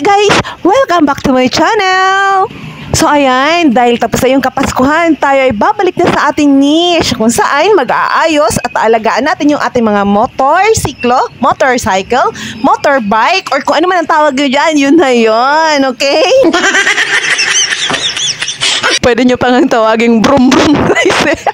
guys! Welcome back to my channel! So ayan, dahil tapos na yung Kapaskuhan, tayo ay babalik na sa ating niche kung saan mag-aayos at aalagaan natin yung ating mga motorcycle, motorbike, or kung ano man ang tawag nyo dyan, yun na yun, okay? Pwede nyo pang tawaging brum brum guys.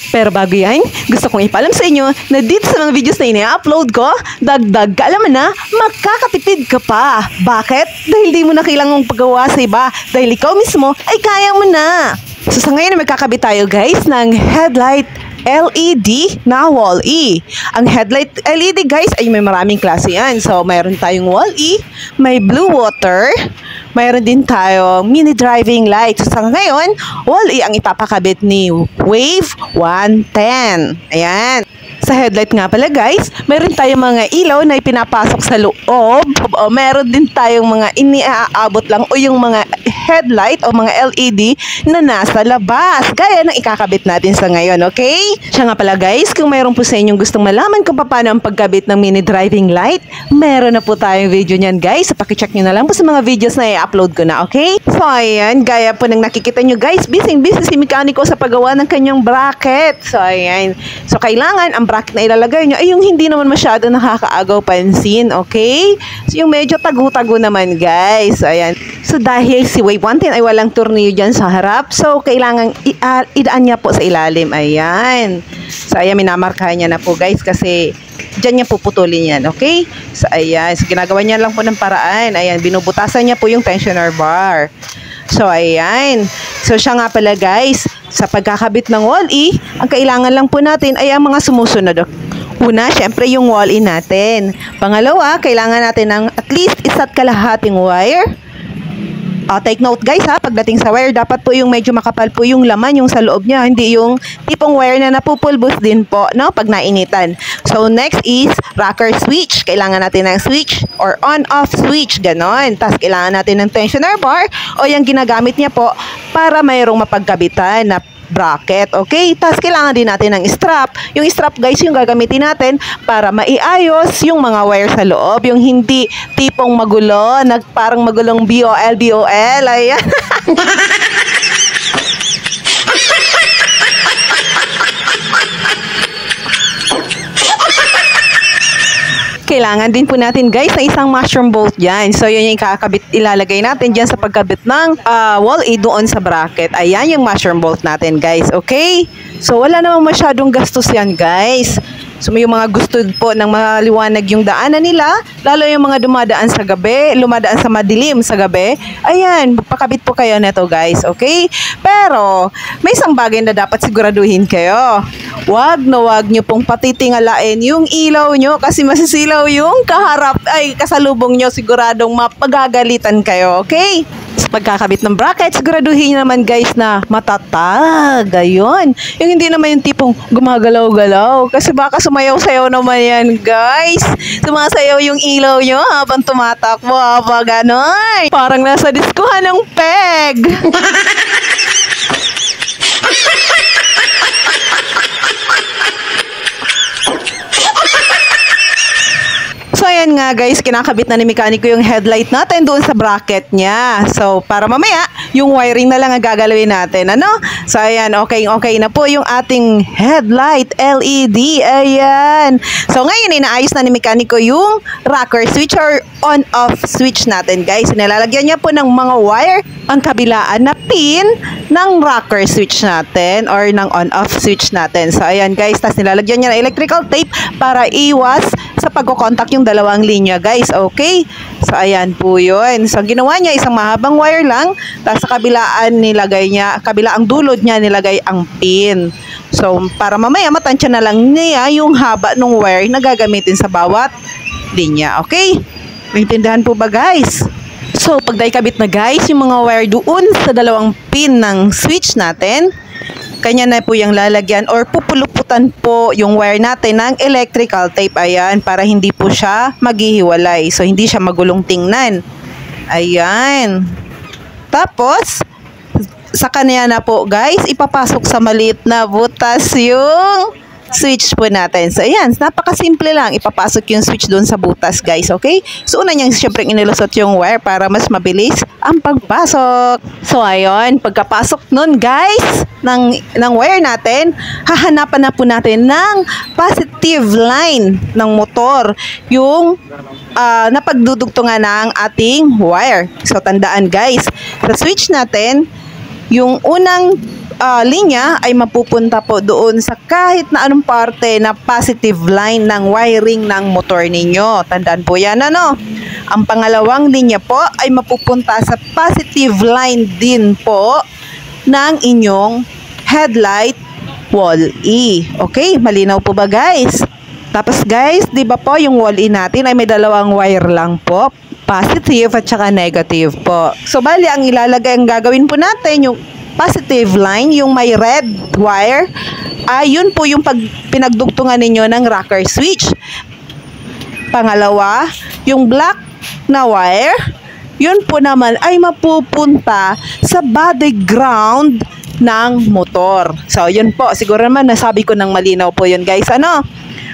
Pero bago yan, gusto kong ipaalam sa inyo na dito sa mga videos na ini-upload ko, dagdag kaalaman na makakatipid ka pa. Bakit? Dahil di mo na kailangang paggawa sa iba. Dahil ikaw mismo ay kaya mo na. So sa ngayon magkakabit tayo guys ng headlight LED na wall-E. Ang headlight LED guys ay may maraming klase yan. So mayroon tayong wall-E, may blue water, mayroon din tayong mini driving light. So sa ngayon, wall-E ang ipapakabit ni Wave 110. Ayan. Sa headlight nga pala guys, mayroon tayong mga ilaw na ipinapasok sa loob. O meron din tayong mga iniaabot lang o yung mga headlight o mga LED na nasa labas. Gaya ng ikakabit natin sa ngayon, okay? Siya nga pala guys, kung mayroon po sa inyong gustong malaman kung paano ang pagkabit ng mini driving light, meron na po tayong video niyan guys. So pakicheck nyo na lang po sa mga videos na i-upload ko na, okay? So ayan, gaya po ng nakikita nyo guys, busy si mekaniko sa paggawa ng kanyang bracket. So ayan, so kailangan ang bracket na ilalagay nyo ay yung hindi naman masyado nakakaagaw pansin, okay? So yung medyo tago-tago naman guys. So ayan, so dahil si Wave 110 ay walang tornilyo dyan sa harap, so kailangan idaan niya po sa ilalim. Ayan, so ayan, minamarkahan niya na po guys kasi dyan niya puputulin yan, okay? So ayan, so ginagawa niya lang po ng paraan. Ayan, binubutasan niya po yung tensioner bar. So ayan, so siya nga pala guys, sa pagkakabit ng wall-E, ang kailangan lang po natin ay ang mga sumusunod. Una, syempre yung wall-E natin. Pangalawa, kailangan natin ng at least 1.5 wire. Take note guys ha, pagdating sa wire, dapat po yung medyo makapal po yung laman, yung sa loob niya, hindi yung tipong wire na napupulbos din po, no, pag nainitan. So next is rocker switch. Kailangan natin ng switch or on-off switch, ganon. Tapos kailangan natin ng tensioner bar o yung ginagamit niya po para mayroong mapagkabitan na bracket, okay? Tapos kailangan din natin ng strap. Yung strap guys, yung gagamitin natin para maiayos yung mga wire sa loob. Yung hindi tipong magulo, parang magulong BOL. Ayan. Kailangan din po natin guys na isang mushroom bolt dyan. So yun yung ilalagay natin dyan sa pagkabit ng wall-E doon sa bracket. Ayan yung mushroom bolt natin guys, okay? So wala namang masyadong gastos yan guys. So may mga gusto po ng maliwanag yung daanan nila, lalo yung mga dumadaan sa gabi, lumadaan sa madilim sa gabi. Ayan, magpakabit po kayo neto guys, okay? Pero may isang bagay na dapat siguraduhin kayo. Wag nyo pong patitingalain yung ilaw nyo kasi masisilaw yung kasalubong nyo, siguradong mapagagalitan kayo, okay? Sa pagkakabit ng bracket, siguraduhin nyo naman guys na matatag. Ayun. Yung hindi naman yung tipong gumagalaw-galaw. Kasi baka sumayaw-sayaw naman yan guys. Sumasayaw yung ilaw nyo habang tumatakbo. Ganon. Parang nasa diskuhan ng peg. So ayan nga guys, kinakabit na ni mekaniko yung headlight natin doon sa bracket niya. So para mamaya, yung wiring na lang ang gagalawin natin, ano? So ayan, okay na po yung ating headlight LED. Ayan. So ngayon, inaayos na ni mekaniko yung rocker switch or on-off switch natin guys. Nilalagyan niya po ng mga wire ang kabilaan na pin ng rocker switch natin or ng on-off switch natin. So ayan guys, tapos nilalagyan niya ng electrical tape para iwas sa pagkocontact yung dalawang linya guys, okay? So ayan po yun. So ginawa niya isang mahabang wire lang, tapos sa kabilaang dulot niya nilagay ang pin. So para mamaya matansya na lang niya yung haba ng wire na gagamitin sa bawat linya, okay? Maintindihan po ba guys? So pag naikabit na guys yung mga wire doon sa dalawang pin ng switch natin, kanya na po yung lalagyan or pupuluputan po yung wire natin ng electrical tape. Ayan, para hindi po siya maghihiwalay. So, hindi siya magulong tingnan. Ayan. Tapos, sa kanya na po guys, ipapasok sa maliit na butas yung switch po natin. So, ayan, napakasimple lang. Ipapasok yung switch doon sa butas, guys, okay? So, una niyang syempre inilusot yung wire para mas mabilis ang pagpasok. So, ayun, pagkapasok nun, guys, ng wire natin, hahanapan na po natin ng positive line ng motor, yung napagdudugtungan ng ating wire. So, tandaan, guys, sa switch natin, yung unang linya ay mapupunta po doon sa kahit na anong parte na positive line ng wiring ng motor ninyo. Tandaan po yan, ano? Ang pangalawang linya po ay mapupunta sa positive line din po ng inyong headlight wall E. Okay? Malinaw po ba, guys? Tapos, guys, di ba po yung wall E natin ay may dalawang wire lang po, positive at saka negative po. So, bali, ang gagawin po natin, yung positive line, yung may red wire, yun po yung pinagdugtungan ninyo ng rocker switch. Pangalawa, yung black na wire, yun po naman ay mapupunta sa body ground ng motor. So, yun po. Siguro naman nasabi ko ng malinaw po yun, guys. Ano?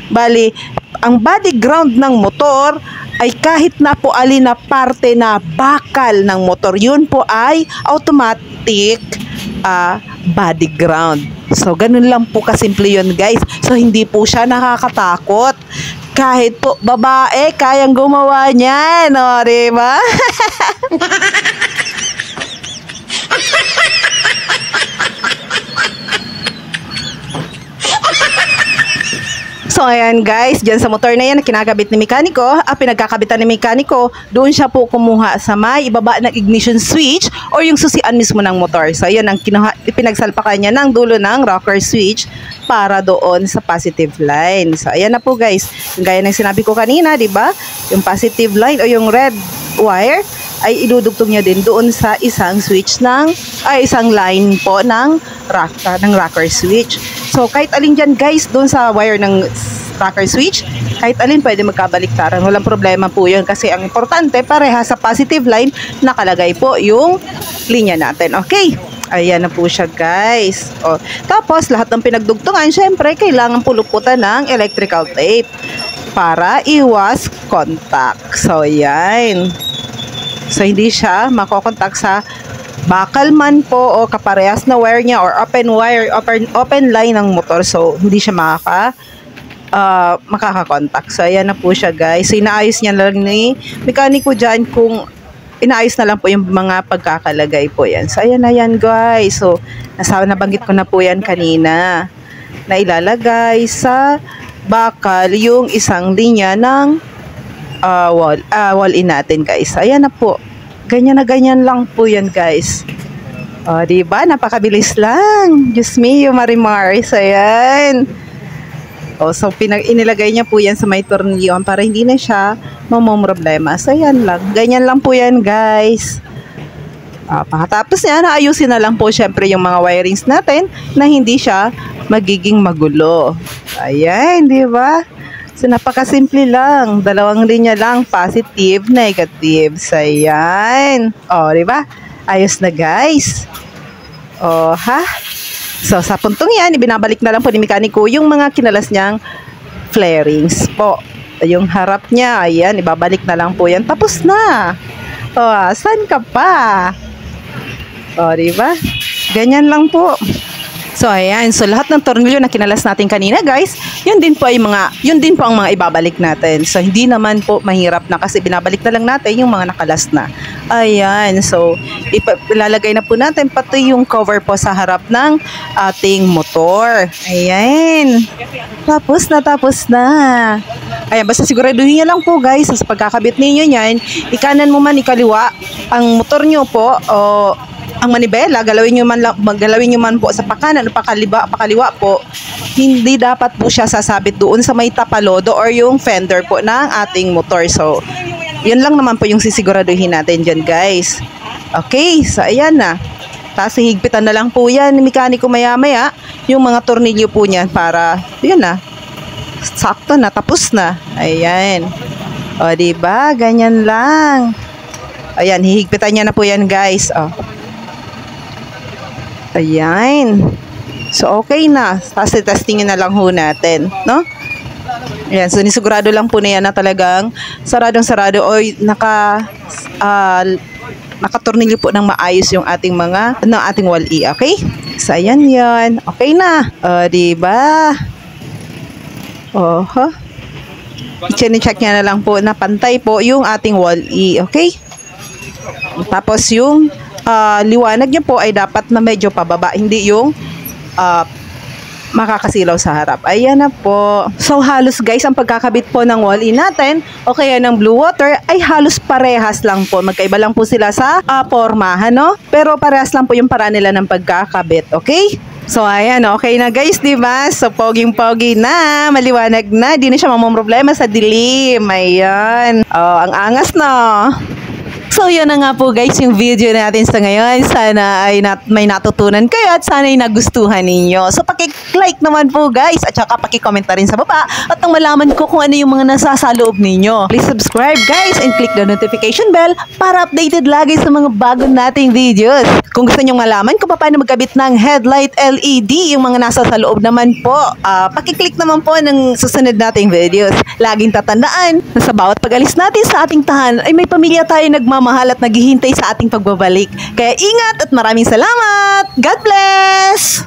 Bali, ang body ground ng motor ay kahit na po alin na parte na bakal ng motor, yun po ay automatic body ground. So, ganun lang po kasimple yun, guys. So, hindi po siya nakakatakot. Kahit po babae, kayang gumawa niyan. O, diba? So, ayan guys, dyan sa motor na yan na kinakabit ni mekaniko, pinagkakabitan ni mekaniko, doon siya po kumuha sa may ibaba ng ignition switch or yung susian mismo ng motor. So, ayan ang pinagsalpakan niya ng dulo ng rocker switch para doon sa positive line. So, ayan na po guys. Yung gaya ng sinabi ko kanina, di ba? Yung positive line o yung red wire ay idudugtong niya din doon sa isang switch isang line po ng rocker switch. So, kahit alin dyan guys, doon sa wire ng rocker switch, kahit alin pwede magkabaliktaran. Walang problema po yun kasi ang importante, pareha sa positive line, nakalagay po yung linya natin. Okay? Ayan na po siya guys. O, tapos, lahat ng pinagdugtungan, syempre, kailangan puluputan ng electrical tape para iwas contact. So, yan. So, hindi siya makokontak sa bakal man po o kaparehas na wire niya or open wire, open line ng motor. So, hindi siya makakakontak. So, ayan na po siya guys. So, inaayos niya lang ni mekaniko dyan kung inaayos na lang po yung mga pagkakalagay po yan. So, ayan na yan guys. So, nabanggit ko na po yan kanina na ilalagay sa bakal yung isang linya ng wall-in natin guys. Ayan na po. Ganyan na ganyan lang po yan guys. O, diba? Napakabilis lang. Diyos me, yung Marimars. Ayan. O, so, inilagay niya po yan sa may tornilyo para hindi na siya mamomroblema. So, ayan lang. Ganyan lang po yan guys. Pagkatapos niya, naayusin na lang po syempre yung mga wirings natin na hindi siya magiging magulo. Ayan, diba? So, napakasimple lang. Dalawang linya lang. Positive, negative. So, ayan. O, diba? Ayos na, guys. O, ha? So, sa puntong yan, ibinabalik na lang po ni mekaniko yung mga kinalas niyang flarings po. Yung harap niya, ayan, ibabalik na lang po yan. Tapos na. O, saan ka pa? O, diba? Ganyan lang po. So, ayan. So, lahat ng tornilyo na kinalas natin kanina, guys, yun din po ang mga ibabalik natin. So, hindi naman po mahirap na kasi binabalik na lang natin yung mga nakalas na. Ayan. So, ilalagay na po natin pati yung cover po sa harap ng ating motor. Ayan. Tapos na. Ayan, basta siguraduhin nyo lang po, guys, sa pagkakabit ninyo yan, ikanan mo man, ikaliwa, ang motor nyo po, ang manibela, galawin nyo man po sa pakanan o pakaliwa po, hindi dapat po siya sasabit doon sa may tapalodo or yung fender po ng ating motor. So, yun lang naman po yung sisiguraduhin natin dyan, guys. Okay, so ayan na. Tapos higpitan na lang po yan, mekaniko maya-maya, yung mga tornilyo po niyan para, yun na, sakto na, tapos na. Ayan. O, diba? Ganyan lang. Ayan, hihigpitan niya na po yan, guys. O. Ayan. So, okay na. Tapos testingin na lang ho natin, no? Ayan, so nisigurado lang po na yan na talagang saradong-sarado o nakatornilyo po ng maayos yung ating ating wall-i, okay? So, ayan yan. Okay na. O, diba? Oho. I-check niya na lang po na pantay po yung ating wall-i, okay? Tapos yung liwanag niya po ay dapat na medyo pababa, hindi yung makakasilaw sa harap. Ayan na po. So halos guys, ang pagkakabit po ng wall-in natin o kaya ng blue water ay halos parehas lang po. Magkaiba lang po sila sa pormahan, no? Pero parehas lang po yung paraan nila ng pagkakabit, okay? So ayan, okay na guys, di ba? So poging-pogi na, maliwanag na, di na siya mamumroblema sa dilim. Ayan. Oh, ang angas no. So yun na nga po guys yung video natin sa ngayon. Sana ay may natutunan kayo at sana ay nagustuhan ninyo. So paki-like naman po guys at saka paki-comment na rin sa baba at nang malaman ko kung ano yung mga nasa loob ninyo. Please subscribe guys and click the notification bell para updated lagi sa mga bago nating videos. Kung gusto nyong malaman kung paano magkabit ng headlight LED, yung mga nasa sa loob naman po, paki-click naman po ng susunod nating videos. Laging tatandaan na sa bawat pag-alis natin sa ating tahanan ay may pamilya tayo nagmamahal at naghihintay sa ating pagbabalik. Kaya ingat at maraming salamat! God bless!